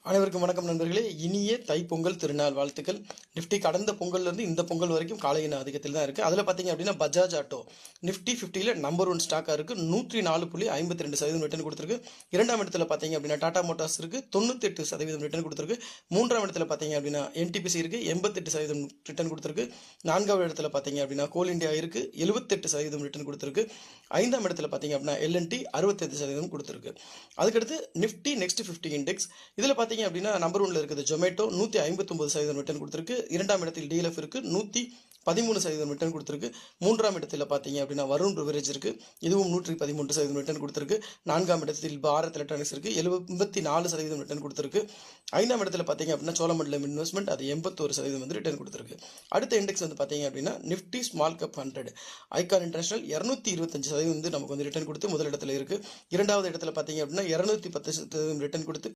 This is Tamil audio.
அனைவருக்கும் வணக்கம் நண்பர்களே. இனிய தைப்பொங்கல் திருநாள் வாழ்த்துக்கள். நிஃப்டி கடந்த பொங்கல்லேருந்து இந்த பொங்கல் வரைக்கும் காலையின் அதிகத்தில் தான் இருக்குது. அதில் பார்த்தீங்க அப்படின்னா பஜாஜ் ஆட்டோ நிஃப்டி 50ல் நம்பர் 1 ஸ்டாக்காக இருக்குது. 104.52% ரிட்டர்ன் கொடுத்துருக்கு. இரண்டாம் இடத்துல பார்த்தீங்க அப்படின்னா டாடா மோட்டார்ஸ் இருக்குது, 98% ரிட்டர்ன் கொடுத்துருக்கு. மூன்றாம் இடத்துல பார்த்தீங்க அப்படின்னா என்டிபிசி இருக்குது, 88% ரிட்டர்ன் கொடுத்துருக்கு. நான்காவது இடத்துல பார்த்தீங்க அப்படின்னா கோல் இந்தியா இருக்குது, 78% ரிட்டர்ன் கொடுத்துருக்கு. ஐந்தாம் இடத்துல பார்த்தீங்க அப்படின்னா எல்என்டி 65% கொடுத்துருக்கு. அதுக்கடுத்து நிஃப்டி நெக்ஸ்ட் 50 இண்டெக்ஸ் இதில் பார்த்தீங்க அப்படின்னா நம்பர் 1ல இருக்குது ஜொமேட்டோ 159% ரிட்டர்ன் கொடுத்துருக்கு. இரண்டாம் இடத்தில் டிஎல்எஃப் இருக்கு, 113% ரிட்டர்ன் கொடுத்துருக்கு. மூன்றாம் இடத்துல பார்த்தீங்க அப்படின்னா வருண் பிவரேஜ் இருக்கு, இதுவும் 113% ரிட்டர்ன் கொடுத்துருக்கு. நான்காம் இடத்தில் பாரத் எலக்ட்ரானிக்ஸ் இருக்கு, 84% ரிட்டர்ன் கொடுத்துருக்கு. ஐந்தாம் இடத்துல பார்த்தீங்க அப்படின்னா சோழமண்டலம் இன்வெஸ்ட்மெண்ட், அது 81% வந்து ரிட்டர்ன் கொடுத்துருக்கு. அடுத்த இண்டெக்ஸ் வந்து பார்த்தீங்க அப்படின்னா Nifty small cap 100 icon international 225% வந்து நமக்கு வந்து ரிட்டர்ன் கொடுத்து முதல் இடத்துல இருக்கு. இரண்டாவது இடத்துல பார்த்தீங்க அப்படின்னா 210% ரிட்டர்ன் கொடுத்து